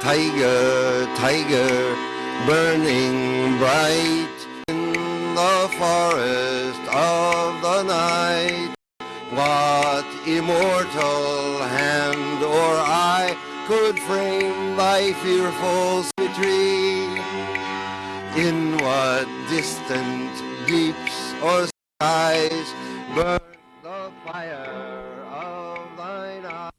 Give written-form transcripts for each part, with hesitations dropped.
Tyger, Tyger, burning bright in the forest of the night. What immortal hand or eye could frame thy fearful symmetry? In what distant deeps or skies burn the fire of thine eye?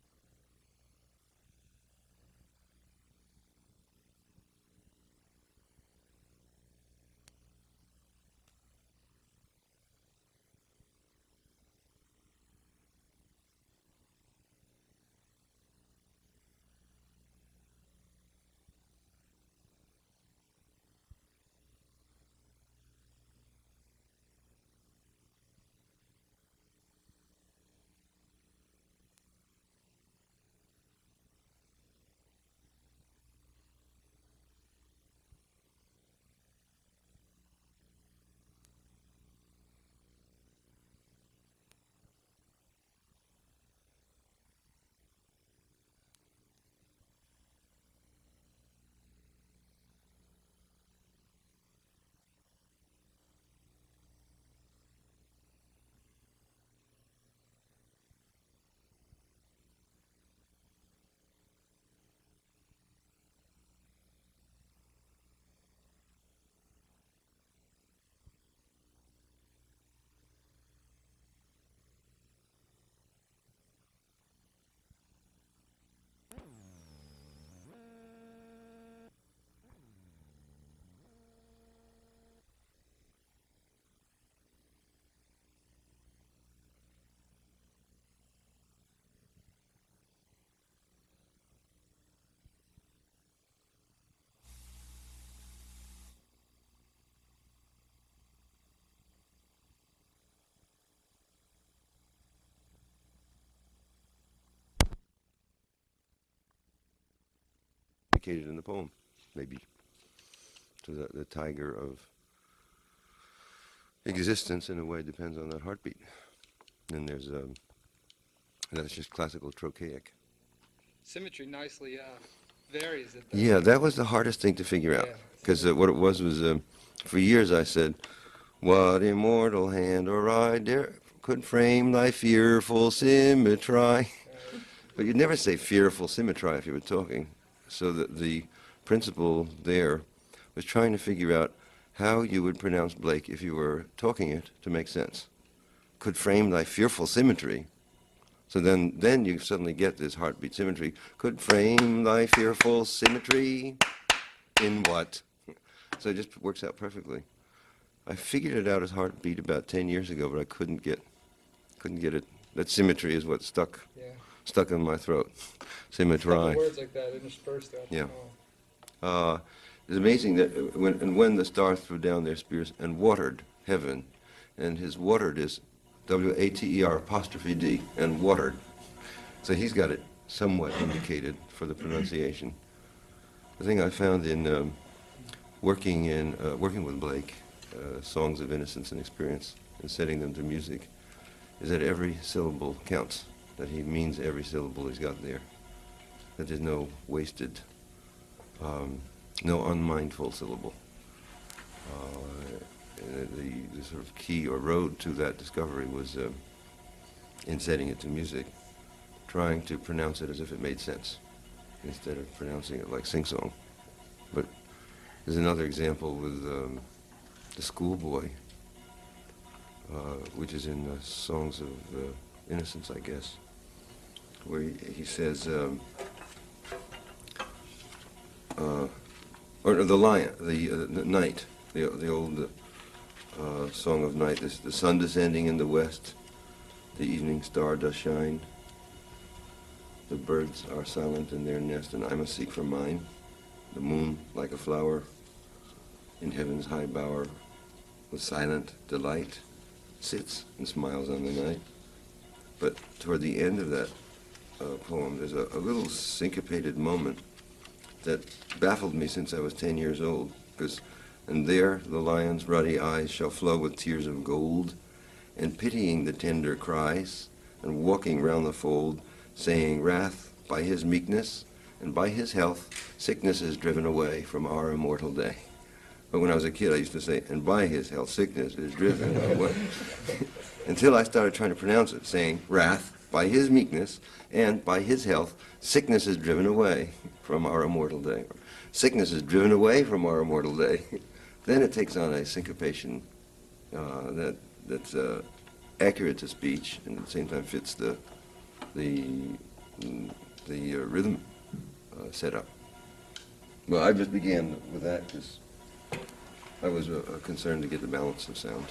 Indicated in the poem, maybe, to the tiger of existence in a way depends on that heartbeat. And there's that's just classical trochaic. Symmetry nicely varies it. Yeah, that was the hardest thing to figure out, because what it was for years I said, what immortal hand or eye could frame thy fearful symmetry? But you'd never say fearful symmetry if you were talking. So the principle there was trying to figure out how you would pronounce Blake if you were talking it to make sense. Could frame thy fearful symmetry. So then you suddenly get this heartbeat symmetry. Could frame thy fearful symmetry in what? So it just works out perfectly. I figured it out as heartbeat about 10 years ago, but I couldn't get it. That symmetry is what stuck in my throat. Symmetry. Words like that interspersed throughout the poem. It's amazing that when the stars threw down their spears and watered heaven, and his watered is W-A-T-E-R''D, and watered. So he's got it somewhat indicated for the pronunciation. The thing I found in working with Blake, songs of innocence and experience, and setting them to music, is that every syllable counts. That he means every syllable he's got there. That there's no wasted, no unmindful syllable. The sort of key or road to that discovery was in setting it to music, trying to pronounce it as if it made sense, instead of pronouncing it like sing-song. But there's another example with the schoolboy, which is in Songs of Innocence, I guess, where he says, or the lion, the night, the old song of night. The sun descending in the west, the evening star does shine. The birds are silent in their nest, and I must seek for mine. The moon, like a flower, in heaven's high bower, with silent delight, sits and smiles on the night. But toward the end of that poem, there's a little syncopated moment that baffled me since I was 10 years old, because, and there the lion's ruddy eyes shall flow with tears of gold, and pitying the tender cries, and walking round the fold, saying, wrath by his meekness, and by his health, sickness is driven away from our immortal day. But when I was a kid, I used to say, and by his health, sickness is driven away. Until I started trying to pronounce it, saying, wrath, by his meekness, and by his health, sickness is driven away from our immortal day. Sickness is driven away from our immortal day. Then it takes on a syncopation that's accurate to speech, and at the same time fits the rhythm setup. Well, I just began with that because I was concerned to get the balance of sound.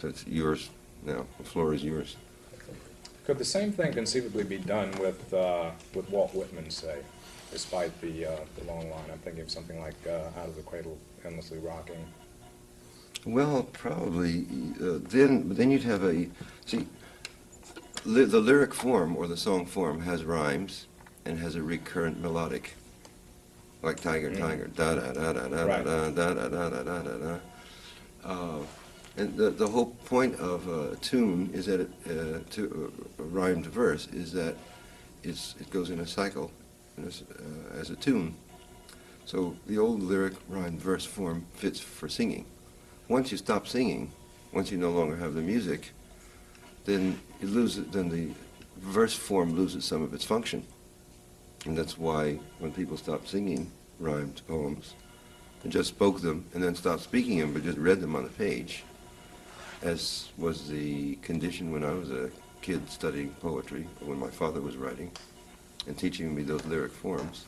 So it's yours now. The floor is yours. Could the same thing conceivably be done with Walt Whitman, say, despite the long line? I'm thinking of something like "Out of the Cradle, Endlessly Rocking." Well, probably then you'd have the lyric form or the song form has rhymes and has a recurrent melodic, like Tyger, Tyger, da da da da da da da da da da da da. And the whole point of a tune is that a rhymed verse is that it goes in a cycle as a tune. So the old lyric rhymed verse form fits for singing. Once you stop singing, once you no longer have the music, then the verse form loses some of its function. And that's why when people stopped singing rhymed poems and just spoke them and then stopped speaking them but just read them on the page, as was the condition when I was a kid studying poetry, when my father was writing and teaching me those lyric forms,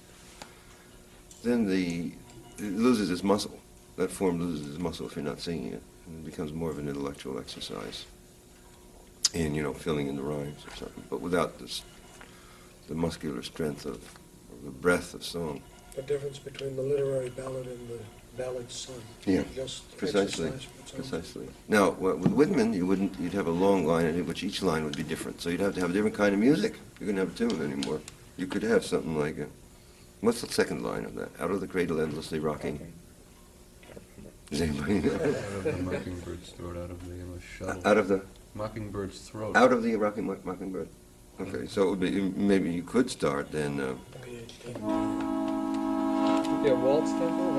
then it loses its muscle. That form loses its muscle if you're not singing it. And it becomes more of an intellectual exercise in, filling in the rhymes or something, but without the muscular strength of the breath of song. The difference between the literary ballad and the ballad sung. Yeah, Just precisely. exercise for its own. Precisely. Now, with Whitman, you'd have a long line in which each line would be different. So you'd have to have a different kind of music. You couldn't have a tune anymore. You could have something like what's the second line of that? Out of the cradle, endlessly rocking. Does anybody know? Out of the mockingbird's throat, out of the shuttle. Out of the Mockingbird's throat. out of the rocking mockingbird. Okay, so it would be maybe you could start then. Yeah, waltz tempo,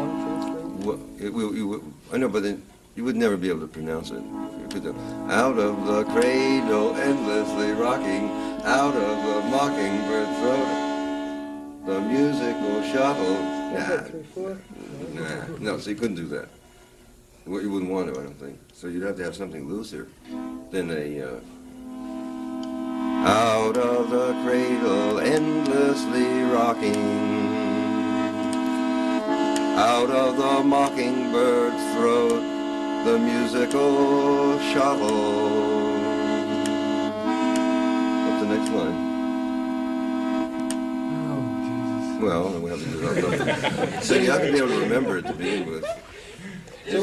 1, 2, 3. I know, but then you would never be able to pronounce it. You could do, out of the cradle, endlessly rocking, out of the mockingbird throat, the musical shuttle. 1, 2, 3, 4. No, so you couldn't do that. You wouldn't want to, I don't think. So you'd have to have something looser than out of the cradle, endlessly rocking, out of the mockingbird's throat, the musical shuttle. What's the next line? Oh, Jesus. Well, then we have to do that. So you have to be able to remember it to begin with. So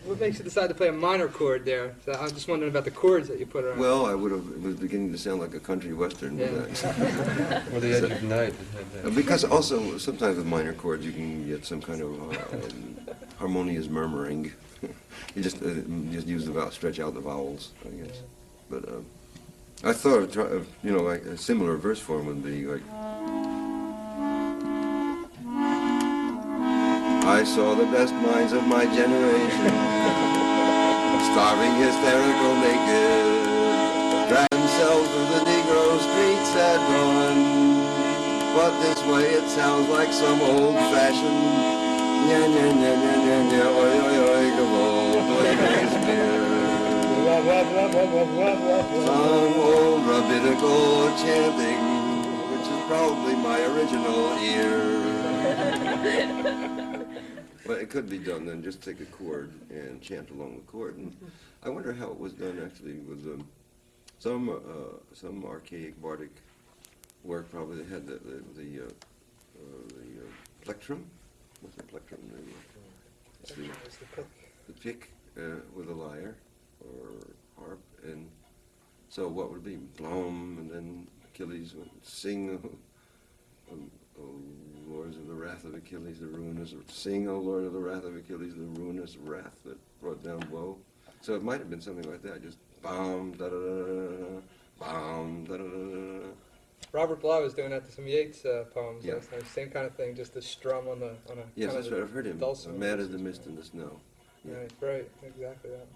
what makes you decide to play a minor chord there? So I'm just wondering about the chords that you put around. Well, it was beginning to sound like a country western. Yeah. Or the edge of night. It had that. Because also, sometimes with minor chords, you can get some kind of harmonious murmuring. You just use the vowels, stretch out the vowels, I guess. But I thought, like a similar verse form would be like, I saw the best minds of my generation, starving, hysterical, naked, drag themselves through the Negro streets at dawn. But this way it sounds like some old-fashioned, nya-nya-nya-nya-nya-nya, oi-oi-oi, gavolt, Shakespeare. Some old rabbinical chanting, which is probably my original ear. But it could be done then, just take a chord and chant along the chord. And I wonder how it was done actually with some archaic bardic work. Probably they had the plectrum. What's the plectrum? The pick with a lyre or harp. And so what would it be? Blom, and then Achilles would sing. O Lords of the wrath of Achilles, the ruinous, sing, O Lord of the wrath of Achilles, the ruinous wrath that brought down woe. So it might have been something like that, just bam, da da da da da, bam, da da da da da. Robert Bly was doing that to some Yeats poems Yeah. last time. Same kind of thing, just a strum on a Yes, kind that's of right. I've heard him. dulcimer. Mad as the mist in the snow. Yeah. Right, exactly that.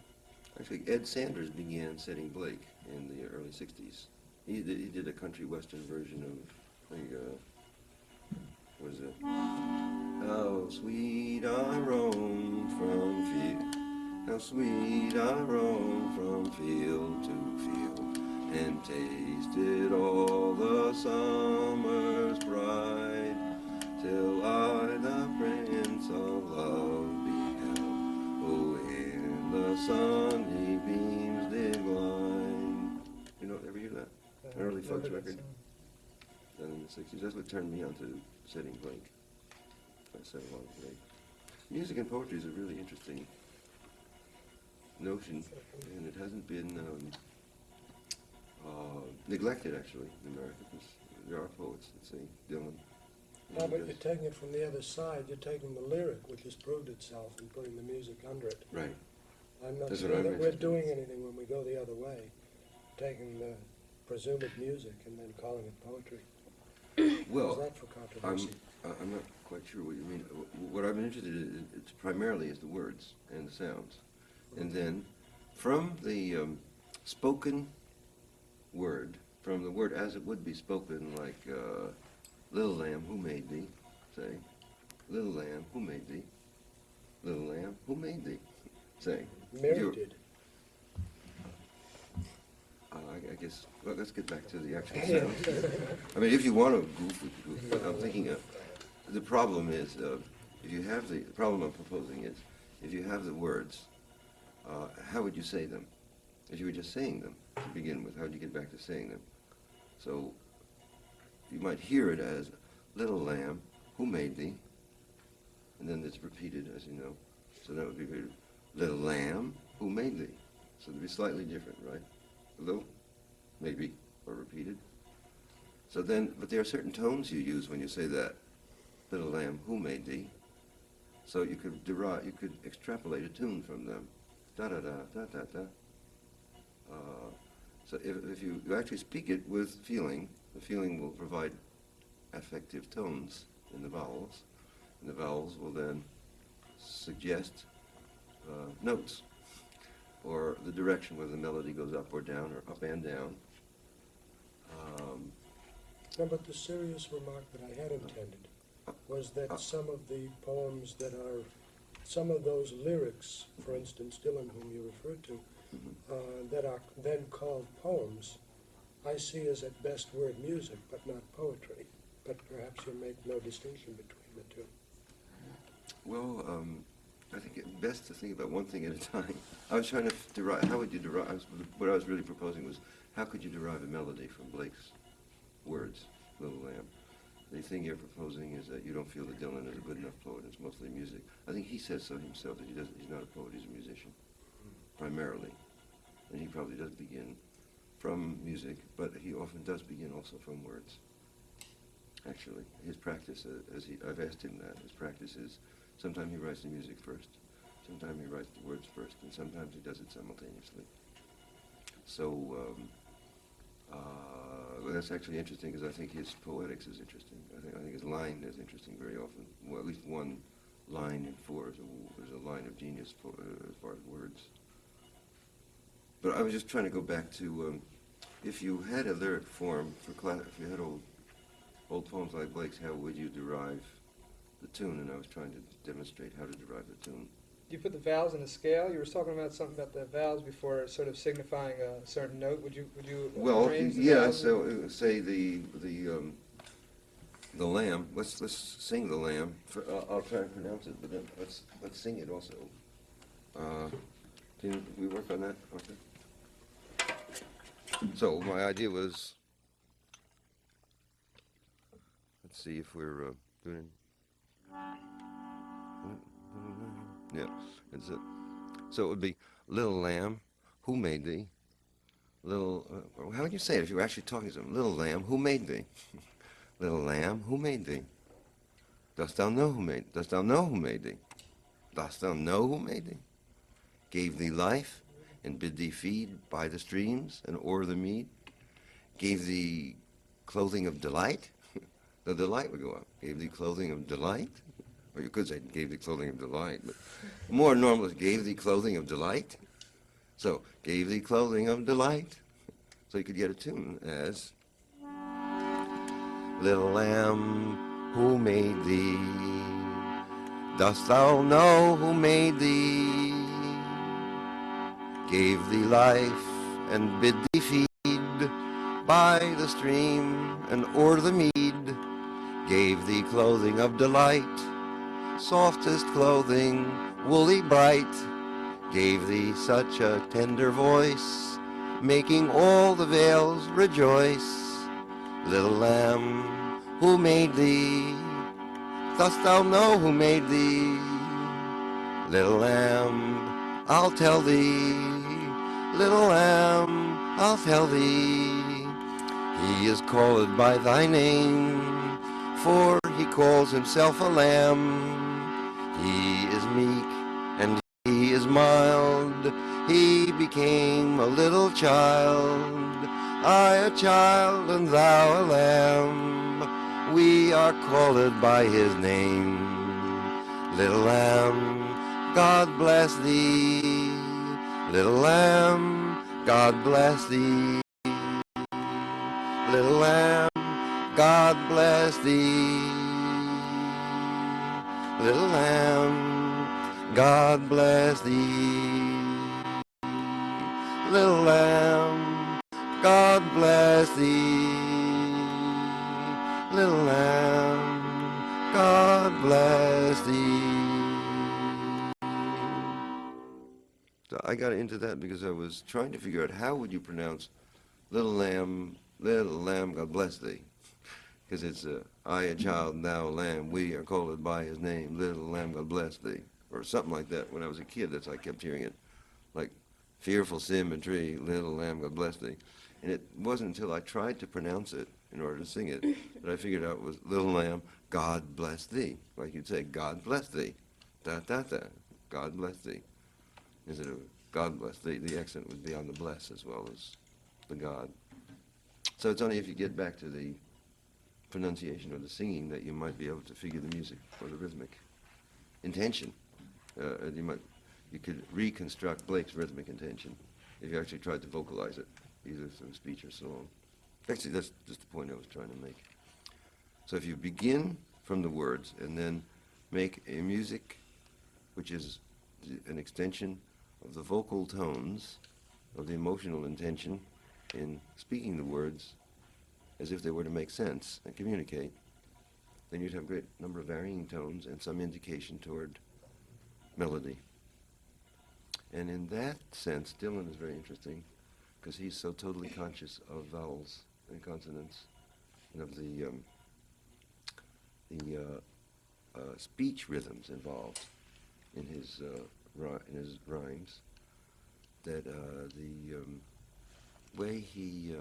Actually, Ed Sanders began setting Blake in the early '60s. He did a country western version of, I think, what is it? How sweet I roam from field, how sweet I roam from field to field, and tasted all the summer's pride, till I the Prince of Love beheld. Oh, in the sunny beams did glide. You know, ever hear that? An early folks Never record that done in the '60s. That's what turned me on to setting Blake. I said along with Blake. Music and poetry is a really interesting notion, and it hasn't been neglected, actually, in America, because there are poets that say Dylan. No, but you're taking it from the other side. You're taking the lyric, which has proved itself, and putting the music under it. Right. I'm not That's sure what I'm that we're interested in. doing anything when we go the other way, taking the presumed music and then calling it poetry. How's Well, that for controversy? I'm not quite sure what you mean. What I'm interested in it's primarily is the words and the sounds. And then from the spoken word, from the word as it would be spoken, like little lamb, who made thee? Say, little lamb, who made thee? Little lamb, who made thee? Say. Mary did. I guess, well, let's get back to the actual sounds. I mean, if you want to goof, we can goof, but I'm thinking the problem is, if you have the problem I'm proposing is, if you have the words, how would you say them? If you were just saying them to begin with, how would you get back to saying them? So you might hear it as, little lamb, who made thee? And then it's repeated, as you know. So that would be little lamb, who made thee? So it'd be slightly different, right? Little, maybe, or repeated. So then, but there are certain tones you use when you say that. Little lamb, who made thee? So you could you could extrapolate a tune from them. Da da da da da da. So if you actually speak it with feeling, the feeling will provide affective tones in the vowels, and the vowels will then suggest notes, or the direction whether the melody goes up or down, or up and down. No, but the serious remark that I had intended was that some of the poems that are, some of those lyrics, for instance, Dylan, whom you referred to, that are then called poems, I see as at best word music, but not poetry. But perhaps you make no distinction between the two. Well, I think it's best to think about one thing at a time. I was trying to derive, how would you derive, what I was really proposing was, how could you derive a melody from Blake's words, Little Lamb? The thing you're proposing is that you don't feel that Dylan is a good enough poet, it's mostly music. I think he says so himself, that he's not a poet, he's a musician, primarily. And he probably does begin from music, but he often does begin also from words. Actually, his practice, I've asked him that, his practice is, sometimes he writes the music first, sometimes he writes the words first, and sometimes he does it simultaneously. So that's actually interesting, because I think his poetics is interesting. I think his line is interesting very often. Well, at least one line in four is a line of genius as far as words. But I was just trying to go back to, if you had a lyric form for class, if you had old poems like Blake's, how would you derive the tune? And I was trying to demonstrate how to derive the tune. You put the vowels in a scale. You were talking about something about the vowels before, sort of signifying a certain note. Would you Well, arrange the yeah. vowels? So say the lamb. Let's sing the lamb. I'll try and pronounce it, but then let's sing it also. Can we work on that? Okay. So my idea was, let's see if we're doing. Yeah, it's it. So it would be, little lamb, who made thee? Little, how would you say it if you were actually talking to them? Little lamb, who made thee? Little lamb, who made thee? Dost thou know who made? Dost thou know who made thee? Dost thou know who made thee? Gave thee life, and bid thee feed by the streams and o'er the mead? Gave thee clothing of delight, the delight would go up. Gave thee clothing of delight. Or you could say gave thee clothing of delight, but more normal is gave thee clothing of delight. So, gave thee clothing of delight. So you could get a tune as Little lamb, who made thee? Dost thou know who made thee? Gave thee life and bid thee feed by the stream and o'er the mead. Gave thee clothing of delight, softest clothing, woolly bright. Gave thee such a tender voice, making all the vales rejoice. Little lamb, who made thee? Dost thou know who made thee? Little lamb, I'll tell thee. Little lamb, I'll tell thee. He is called by thy name, for he calls himself a lamb. He is meek and he is mild. He became a little child. I a child and thou a lamb. We are called by his name. Little lamb, God bless thee. Little lamb, God bless thee. Little lamb, God bless thee. Little lamb, God bless thee. Little lamb, God bless thee. Little lamb, God bless thee. So I got into that because I was trying to figure out how would you pronounce little lamb, God bless thee. Because it's I a child, and thou a lamb, we are called by his name, little lamb, God bless thee. Or something like that. When I was a kid, that's how I kept hearing it. Like, fearful symmetry, little lamb, God bless thee. And it wasn't until I tried to pronounce it in order to sing it that I figured out it was little lamb, God bless thee. Like you'd say, God bless thee. Da, da, da. God bless thee. Instead of God bless thee, the accent would be on the bless as well as the God. So it's only if you get back to the pronunciation or the singing that you might be able to figure the music or the rhythmic intention. You could reconstruct Blake's rhythmic intention if you actually tried to vocalize it, either through speech or song. Actually, that's just the point I was trying to make. So if you begin from the words and then make a music which is an extension of the vocal tones, of the emotional intention in speaking the words as if they were to make sense and communicate, then you'd have a great number of varying tones and some indication toward melody. And in that sense, Dylan is very interesting because he's so totally conscious of vowels and consonants and of the speech rhythms involved in his rhymes, that the way he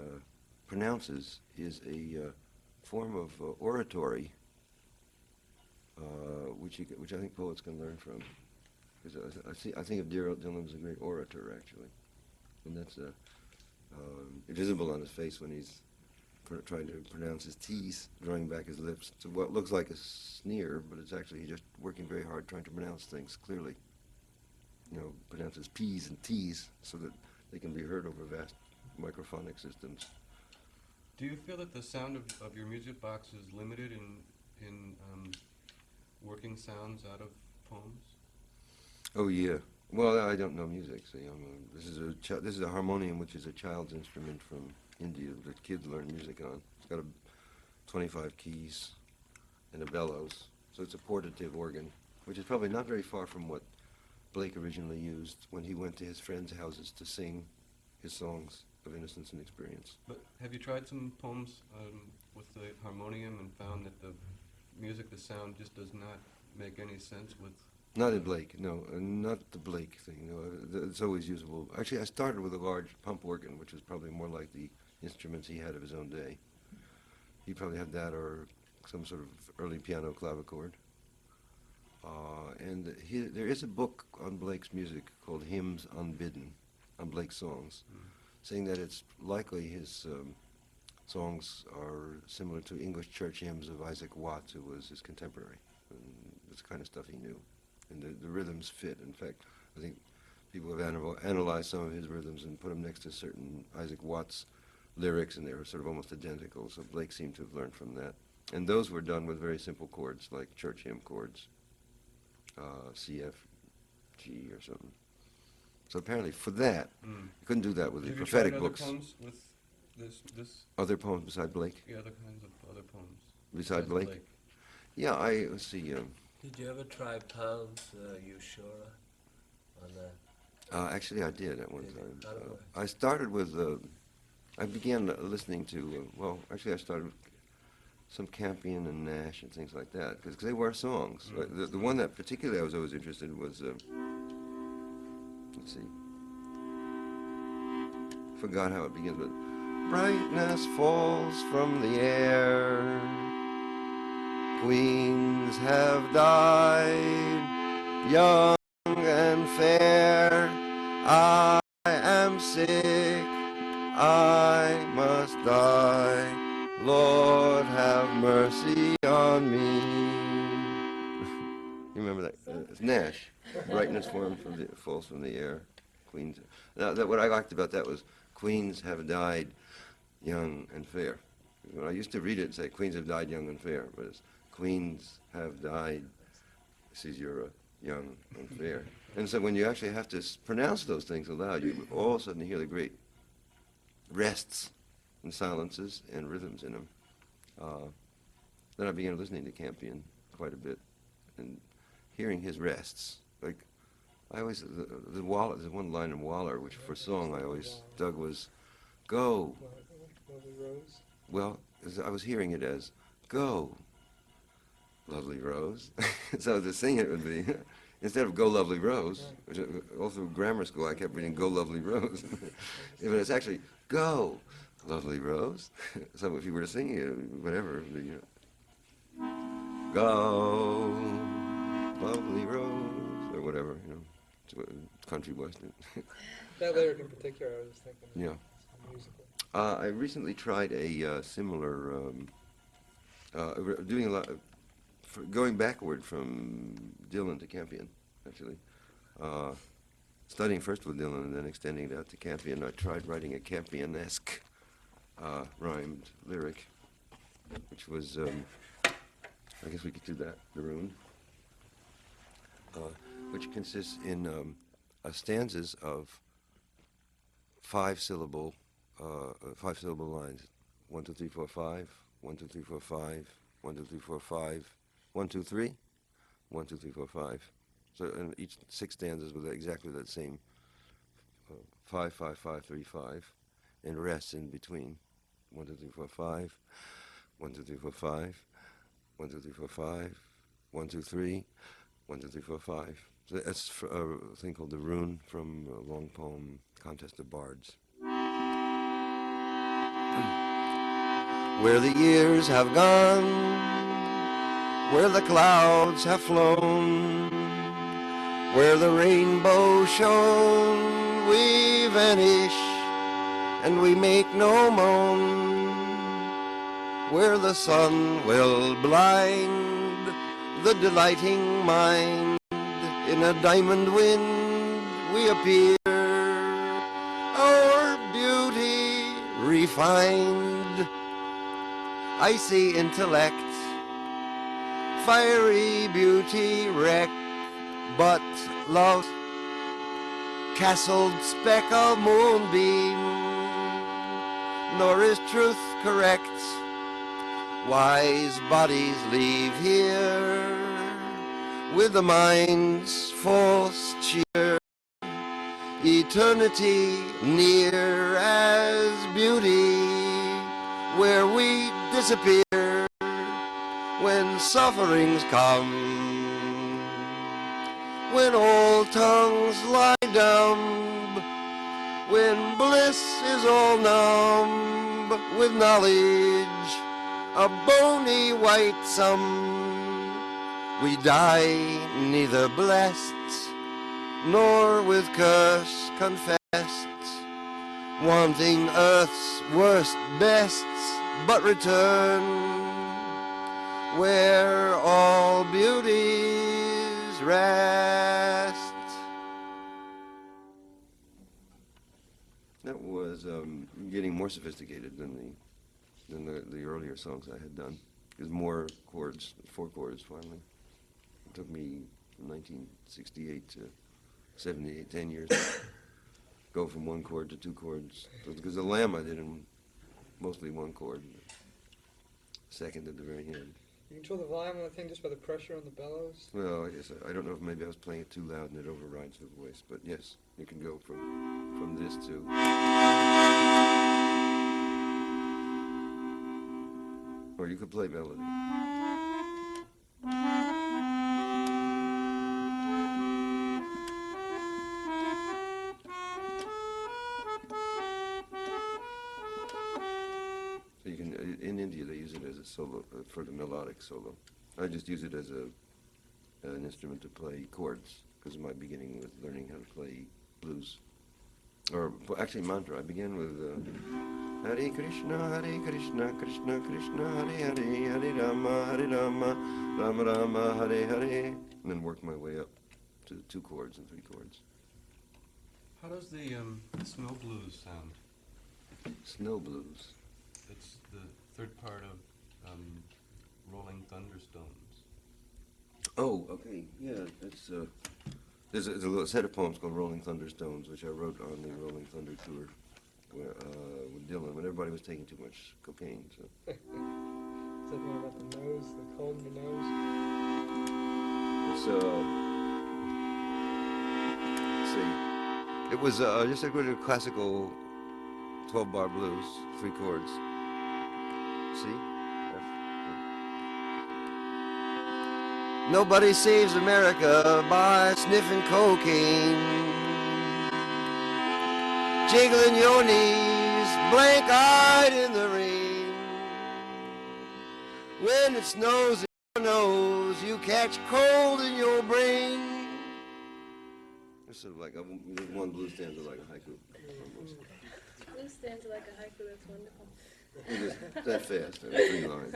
pronounces is a form of oratory, which I think poets can learn from. Because I think of Dylan as a great orator, actually, and that's visible on his face when he's trying to pronounce his T's, drawing back his lips to what looks like a sneer, but it's actually just working very hard trying to pronounce things clearly. Pronounces P's and T's so that they can be heard over vast microphonic systems. Do you feel that the sound of your music box is limited in working sounds out of poems? Oh yeah. Well, I don't know music, so this is a harmonium, which is a child's instrument from India that kids learn music on. It's got 25 keys and a bellows, so it's a portative organ, which is probably not very far from what Blake originally used when he went to his friends' houses to sing his songs of innocence and experience. But have you tried some poems with the harmonium and found that the music, the sound, just does not make any sense with... Not in Blake, no, not the Blake thing. No, it's always usable. Actually, I started with a large pump organ, which was probably more like the instruments he had of his own day. He probably had that or some sort of early piano clavichord. And there is a book on Blake's music called Hymns Unbidden, on Blake's songs, saying that it's likely his songs are similar to English church hymns of Isaac Watts, who was his contemporary. And it's the kind of stuff he knew. And the rhythms fit. In fact, I think people have analyzed some of his rhythms and put them next to certain Isaac Watts lyrics, and they were sort of almost identical. So Blake seemed to have learned from that. And those were done with very simple chords, like church hymn chords, C, F, G, or something. So apparently, for that, you couldn't do that with the prophetic books. Have you tried other poems with this? Other poems beside Blake? Yeah, other kinds of other poems. Beside Blake? Yeah, let's see. Did you ever try Pound's You Sure on that? Actually, I did at one Did you? time. How'd it work? I started with, I began listening to, well, actually I started with some Campion and Nash and things like that, because they were songs. The one that particularly I was always interested in was, let's see, forgot how it begins, but brightness falls from the air, queens have died, young and fair, I am sick, I must die, Lord have mercy on me. You remember that? It's Nash. Brightness falls from the air. Queens. Now, what I liked about that was queens have died young and fair. When I used to read it and say queens have died young and fair, but it's queens have died caesura, young and fair. And so when you actually have to pronounce those things aloud, you all of a sudden hear the great rests and silences and rhythms in them. Then I began listening to Campion quite a bit and hearing his rests. Like, I always, the Waller, there's one line in Waller, which for song I always dug was, go. Lovely Rose. Well, I was hearing it as, go, lovely rose. So to sing it would be, instead of go lovely rose, which all through grammar school I kept reading go lovely rose. But it's actually, go, lovely rose. So if you were to sing it, whatever, it would be, go, lovely rose, or whatever, it's what country western. That lyric in particular, I was thinking. Yeah. Musical. I recently tried a similar, doing a lot, going backward from Dylan to Campion, actually. Studying first with Dylan and then extending it out to Campion. I tried writing a Campion-esque rhymed lyric, which was, I guess we could do that, the rune, which consists in stanzas of five-syllable lines. 1, 2, 3, 4, 5. 1, 2, 3, 4, 5. 1, 2, 3, 4, 5. 1, 2, 3. 1, 2, 3, 4, 5. So and each 6 stanzas with exactly that same 5, 5, 5, 3, 5, and rests in between. 1, 2, 3, 4, 5. 1, 2, 3, 4, 5. 1, 2, 3, 4, 5. 1, 2, 3. 1, 2, 3, 4, 5. So that's a thing called the rune from a long poem, Contest of Bards. Where the years have gone, where the clouds have flown, where the rainbow shone, we vanish and we make no moan. Where the sun will blind the delighting mind, in a diamond wind we appear, our beauty refined, icy intellect, fiery beauty wreck, but love, castled speck of moonbeam, nor is truth correct. Wise bodies leave here with the mind's false cheer. Eternity near as beauty, where we disappear when sufferings come, when all tongues lie dumb, when bliss is all numb with knowledge, a bony white sum. We die neither blessed nor with curse confessed, wanting earth's worst bests, but return where all beauties rest. That was getting more sophisticated than the earlier songs I had done. There's more chords, 4 chords finally. It took me from 1968 to 78, 10 years to go from 1 chord to 2 chords. Because the Lamb I did in mostly 1 chord, second at the very end. You control the volume on the thing just by the pressure on the bellows? Well, I guess I don't know if maybe I was playing it too loud and it overrides the voice, but yes, you can go from this to. Or you could play melody. So you can, in India they use it as a solo, for the melodic solo. I just use it as an instrument to play chords, because of my beginning with learning how to play blues. Or actually mantra. I began with Hare Krishna, Krishna Krishna, Hare Hare, Hare Rama, Rama Rama, Hare Hare, and then worked my way up to 2 chords and 3 chords. How does the snow blues sound? Snow blues. It's the third part of Rolling Thunderstones. Oh, okay, yeah, it's there's a little set of poems called Rolling Thunderstones, which I wrote on the Rolling Thunder tour with Dylan when everybody was taking too much cocaine. So. Is that more about the nose, the cold in the nose? It's let's see, it was just a good classical 12-bar blues, 3 chords. See? Nobody saves America by sniffing cocaine, jiggling your knees, blank-eyed in the rain. When it snows in your nose, you catch cold in your brain. It's sort of like one blues stanza like a haiku, almost. Blues stanza like a haiku, that's wonderful. Just that fast, 3 lines.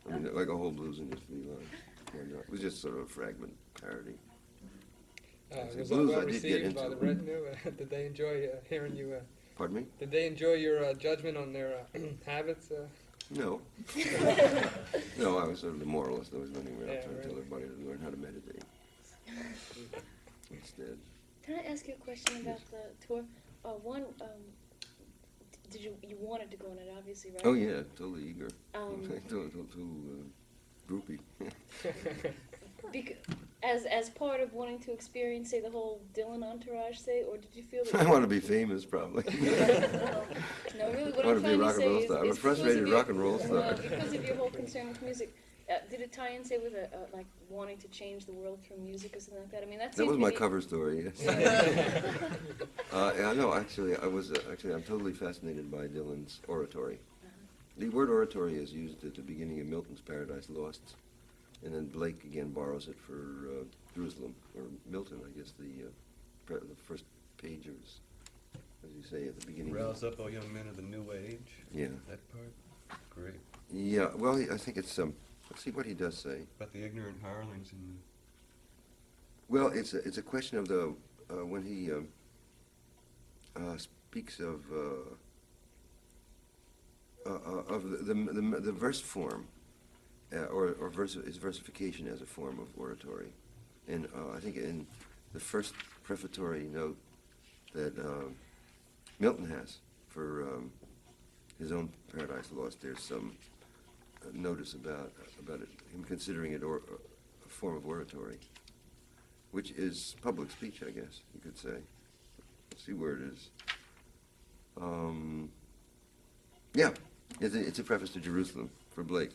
I mean, like a whole blues in just 3 lines. It was just sort of a fragment parody. Was that blues well I did get received by into. the retinue? Did they enjoy hearing you? Pardon me? Did they enjoy your judgment on their habits? No. No, I was sort of the moralist. I was running around trying to tell everybody to learn how to meditate. Instead. Can I ask you a question about the tour? Did you wanted to go on it, obviously, right? Oh yeah, totally eager. Too groupie. As part of wanting to experience, say, the whole Dylan entourage, say, or did you feel that I want to be famous, probably. No, really, what I want I'm to be a trying rock to and roll say star. I'm a is frustrated rock and roll star. because of your whole concern with music, did it tie in, say, with like wanting to change the world through music or something like that? I mean, that That seems was to my be cover story, yes. Yeah, no, actually, I'm totally fascinated by Dylan's oratory. The word oratory is used at the beginning of Milton's Paradise Lost, and then Blake again borrows it for Jerusalem, or Milton, I guess, the first page is, as you say, at the beginning. Rouse up, all young men of the new age. Yeah. That part? Great. Yeah, well, I think it's, let's see what he does say. About the ignorant hirelings in the... Well, it's a question of the, when he speaks of the verse form, or his versification as a form of oratory. And I think in the first prefatory note that Milton has for his own Paradise Lost, there's some notice about it, him considering it a form of oratory, which is public speech, I guess you could say. Let's see where it is. Yeah, it's a preface to Jerusalem for Blake.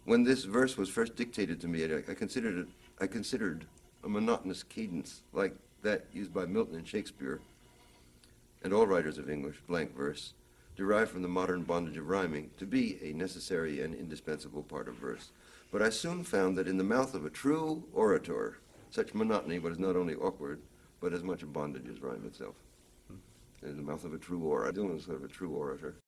When this verse was first dictated to me, I considered a monotonous cadence like that used by Milton and Shakespeare and all writers of English, blank verse, derived from the modern bondage of rhyming, to be a necessary and indispensable part of verse. But I soon found that in the mouth of a true orator, such monotony was not only awkward, but as much a bondage as rhyme itself. in the mouth of a true orator. Dylan was sort of a true orator.